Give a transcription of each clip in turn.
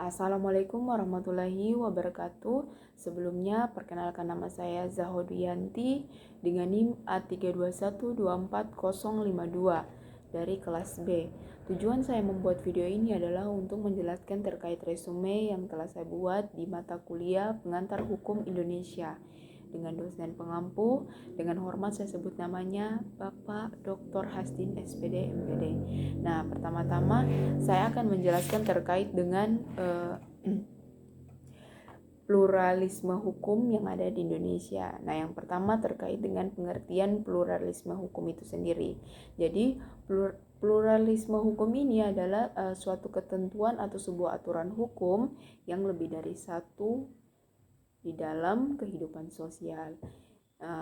Assalamualaikum warahmatullahi wabarakatuh. Sebelumnya, perkenalkan nama saya Zahodianti dengan NIM A321240052 dari kelas B. Tujuan saya membuat video ini adalah untuk menjelaskan terkait resume yang telah saya buat di mata kuliah Pengantar Hukum Indonesia dengan dosen pengampu. Dengan hormat saya sebut namanya Bapak Dr. Hasdin SPD MPD. Nah, pertama-tama saya akan menjelaskan terkait dengan pluralisme hukum yang ada di Indonesia. Nah, yang pertama terkait dengan pengertian pluralisme hukum itu sendiri. Jadi, pluralisme hukum ini adalah suatu ketentuan atau sebuah aturan hukum yang lebih dari satu di dalam kehidupan sosial,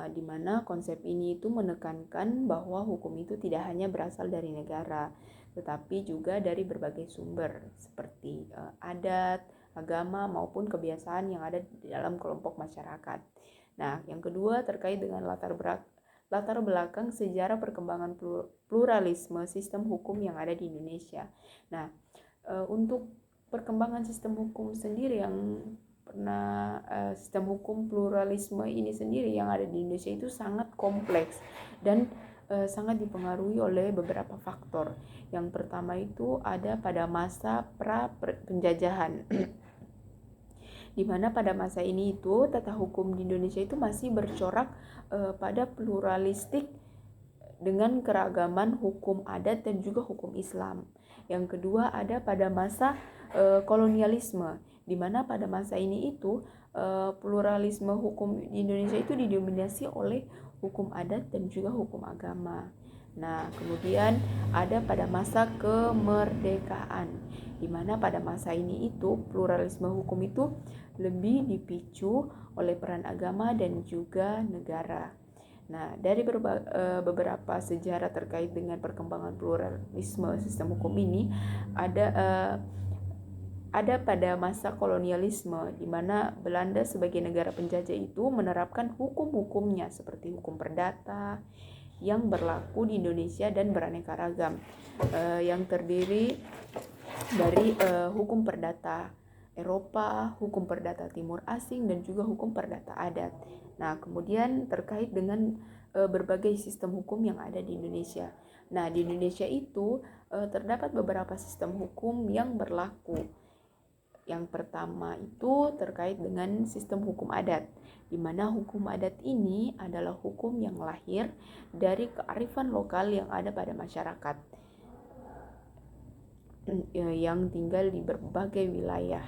di mana konsep ini itu menekankan bahwa hukum itu tidak hanya berasal dari negara, tetapi juga dari berbagai sumber seperti adat, agama maupun kebiasaan yang ada di dalam kelompok masyarakat. Nah, yang kedua terkait dengan latar belakang sejarah perkembangan pluralisme sistem hukum yang ada di Indonesia. Nah, untuk perkembangan sistem hukum sendiri sistem hukum pluralisme ini sendiri yang ada di Indonesia itu sangat kompleks dan sangat dipengaruhi oleh beberapa faktor. Yang pertama itu ada pada masa pra-penjajahan, di mana pada masa ini itu tata hukum di Indonesia itu masih bercorak pada pluralistik dengan keragaman hukum adat dan juga hukum Islam. Yang kedua ada pada masa kolonialisme, di mana pada masa ini itu pluralisme hukum di Indonesia itu didominasi oleh hukum adat dan juga hukum agama. Nah, kemudian ada pada masa kemerdekaan, di mana pada masa ini itu pluralisme hukum itu lebih dipicu oleh peran agama dan juga negara. Nah, dari beberapa sejarah terkait dengan perkembangan pluralisme sistem hukum ini ada pada masa kolonialisme, di mana Belanda sebagai negara penjajah itu menerapkan hukum-hukumnya seperti hukum perdata yang berlaku di Indonesia dan beraneka ragam, yang terdiri dari hukum perdata Eropa, hukum perdata Timur Asing, dan juga hukum perdata adat. Nah, kemudian terkait dengan berbagai sistem hukum yang ada di Indonesia. Nah, di Indonesia itu terdapat beberapa sistem hukum yang berlaku. Yang pertama itu terkait dengan sistem hukum adat, di mana hukum adat ini adalah hukum yang lahir dari kearifan lokal yang ada pada masyarakat yang tinggal di berbagai wilayah.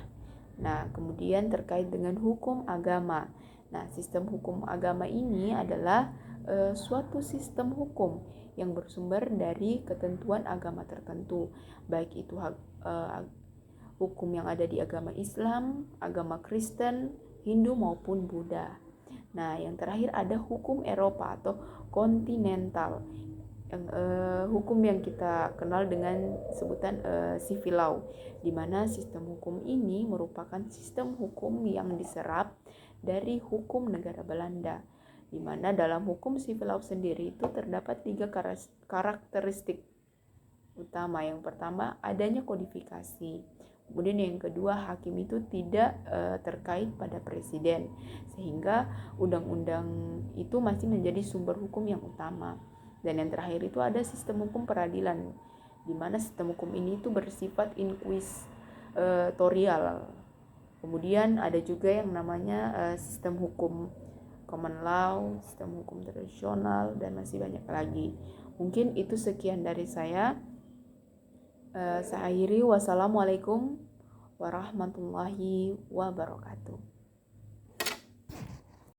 Nah, kemudian terkait dengan hukum agama. Nah, sistem hukum agama ini adalah suatu sistem hukum yang bersumber dari ketentuan agama tertentu, baik itu hukum yang ada di agama Islam, agama Kristen, Hindu maupun Buddha. Nah, yang terakhir ada hukum Eropa atau kontinental, hukum yang kita kenal dengan sebutan civil law, di mana sistem hukum ini merupakan sistem hukum yang diserap dari hukum negara Belanda, di mana dalam hukum civil law sendiri itu terdapat 3 karakteristik utama. Yang pertama adanya kodifikasi, kemudian yang kedua hakim itu tidak terkait pada presiden, sehingga undang-undang itu masih menjadi sumber hukum yang utama. Dan yang terakhir itu ada sistem hukum peradilan, di mana sistem hukum ini itu bersifat inkuisitorial. Kemudian ada juga yang namanya sistem hukum common law, sistem hukum tradisional, dan masih banyak lagi. Mungkin itu sekian dari saya. Saya akhiri. Wassalamualaikum warahmatullahi wabarakatuh.